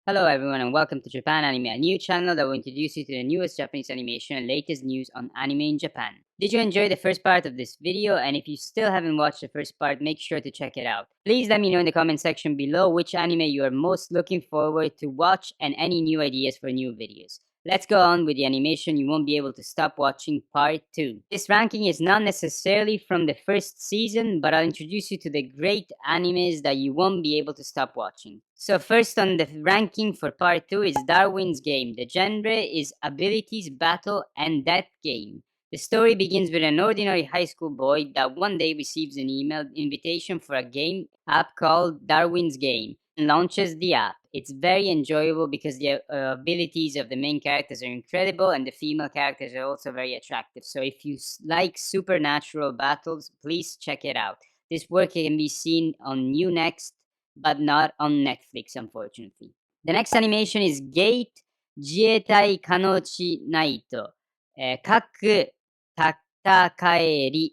Hello everyone and welcome to Japan Anime, a new channel that will introduce you to the newest Japanese animation and latest news on anime in Japan. Did you enjoy the first part of this video? And if you still haven't watched the first part, make sure to check it out. Please let me know in the comment section below which anime you are most looking forward to watch and any new ideas for new videos. Let's go on with the animation you won't be able to stop watching part 2. This ranking is not necessarily from the first season, but I'll introduce you to the great animes that you won't be able to stop watching. So first on the ranking for part 2 is Darwin's Game. The genre is abilities, battle, and death game. The story begins with an ordinary high school boy that one day receives an email invitation for a game app called Darwin's Game and launches the app. It's very enjoyable because the abilities of the main characters are incredible and the female characters are also very attractive. So if you like supernatural battles, please check it out. This work can be seen on Unext, but not on Netflix, unfortunately. The next animation is Gate Jietai Kanochi Naito. Kaku Tatakaeri.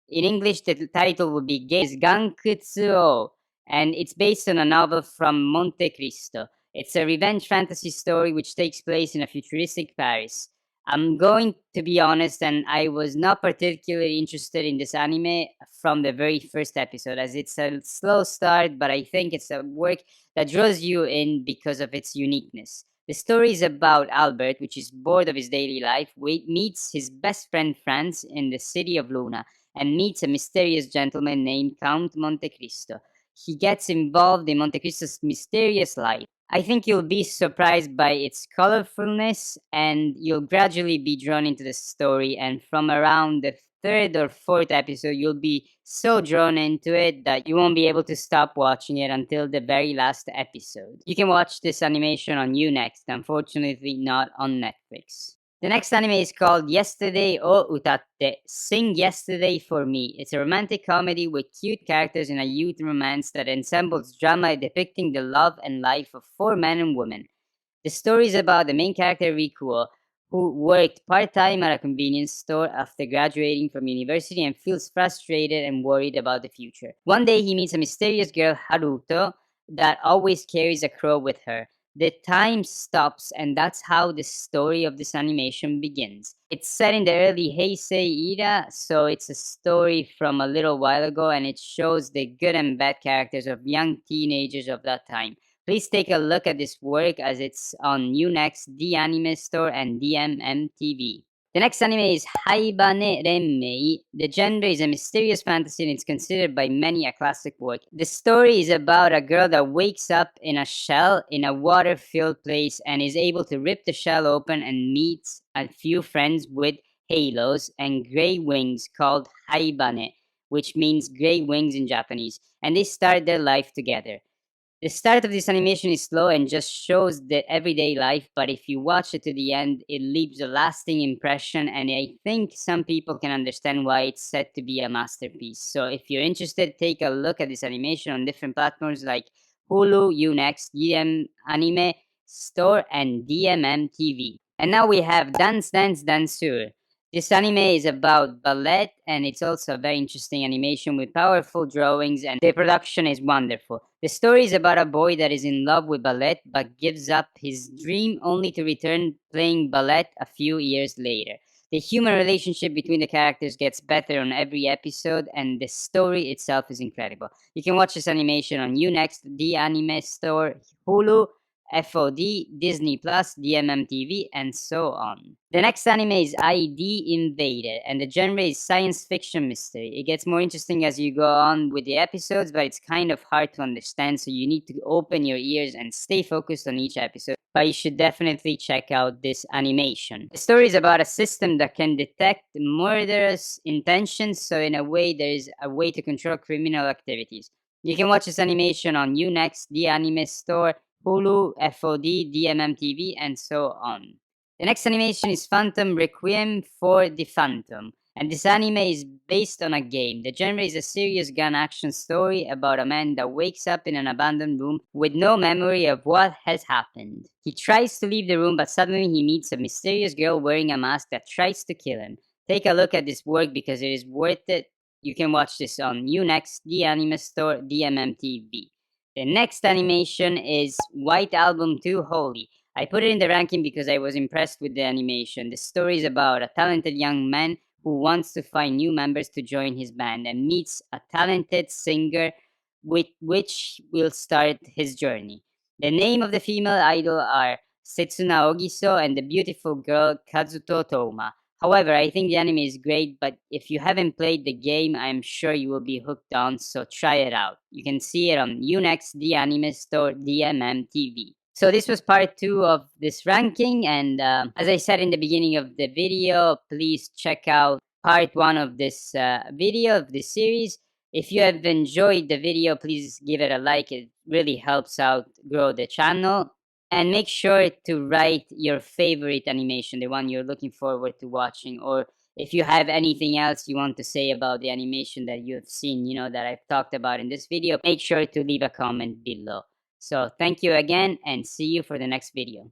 In English, the title would be Gankutsuou, and it's based on a novel from Monte Cristo. It's a revenge fantasy story which takes place in a futuristic Paris. I'm going to be honest, and I was not particularly interested in this anime from the very first episode, as it's a slow start, but I think it's a work that draws you in because of its uniqueness. The story is about Albert, which is bored of his daily life, meets his best friend Franz in the city of Luna, and meets a mysterious gentleman named Count Monte Cristo. He gets involved in Monte Cristo's mysterious life. I think you'll be surprised by its colorfulness, and you'll gradually be drawn into the story, and from around the third or fourth episode, you'll be so drawn into it that you won't be able to stop watching it until the very last episode. You can watch this animation on Unext, unfortunately not on Netflix. The next anime is called Yesterday o Utatte, Sing Yesterday for Me. It's a romantic comedy with cute characters in a youth romance that ensembles drama depicting the love and life of four men and women. The story is about the main character Rikuo, who worked part-time at a convenience store after graduating from university and feels frustrated and worried about the future. One day he meets a mysterious girl, Haruto, that always carries a crow with her. The time stops, and that's how the story of this animation begins. It's set in the early Heisei era, so it's a story from a little while ago, and it shows the good and bad characters of young teenagers of that time. Please take a look at this work as it's on Unext, The Anime Store, and DMM-TV. The next anime is Haibane Renmei. The genre is a mysterious fantasy and it's considered by many a classic work. The story is about a girl that wakes up in a shell in a water-filled place and is able to rip the shell open and meets a few friends with halos and gray wings called Haibane, which means gray wings in Japanese, and they start their life together. The start of this animation is slow and just shows the everyday life, but if you watch it to the end, it leaves a lasting impression, and I think some people can understand why it's said to be a masterpiece. So if you're interested, take a look at this animation on different platforms like Hulu, Unext, DM Anime Store, and DMM TV. And now we have Danseur. This anime is about ballet, and it's also a very interesting animation with powerful drawings, and the production is wonderful. The story is about a boy that is in love with ballet but gives up his dream only to return playing ballet a few years later. The human relationship between the characters gets better on every episode, and the story itself is incredible. You can watch this animation on Unext, The Anime Store, Hulu, FOD, Disney Plus, DMM TV, and so on. The next anime is ID Invaded, and the genre is science fiction mystery. It gets more interesting as you go on with the episodes, but it's kind of hard to understand, so you need to open your ears and stay focused on each episode. But you should definitely check out this animation. The story is about a system that can detect murderous intentions, so in a way, there is a way to control criminal activities. You can watch this animation on Unext, The Anime Store, Hulu, FOD, DMM TV, and so on. The next animation is Phantom Requiem for the Phantom, and this anime is based on a game. The genre is a serious gun action story about a man that wakes up in an abandoned room with no memory of what has happened. He tries to leave the room, but suddenly he meets a mysterious girl wearing a mask that tries to kill him. Take a look at this work because it is worth it. You can watch this on Unext, The Anime Store, DMM TV. The next animation is White Album 2 Holy. I put it in the ranking because I was impressed with the animation. The story is about a talented young man who wants to find new members to join his band and meets a talented singer with which will start his journey. The name of the female idol are Setsuna Ogiso and the beautiful girl Kazuto Toma. However, I think the anime is great, but if you haven't played the game, I'm sure you will be hooked on, so try it out. You can see it on Unext, the Anime Store, DMM TV. So this was part 2 of this ranking, and as I said in the beginning of the video, please check out part 1 of this video of this series. If you have enjoyed the video, please give it a like. It really helps out grow the channel. And make sure to write your favorite animation, the one you're looking forward to watching, or if you have anything else you want to say about the animation that you have seen, that I've talked about in this video, make sure to leave a comment below. So thank you again and see you for the next video.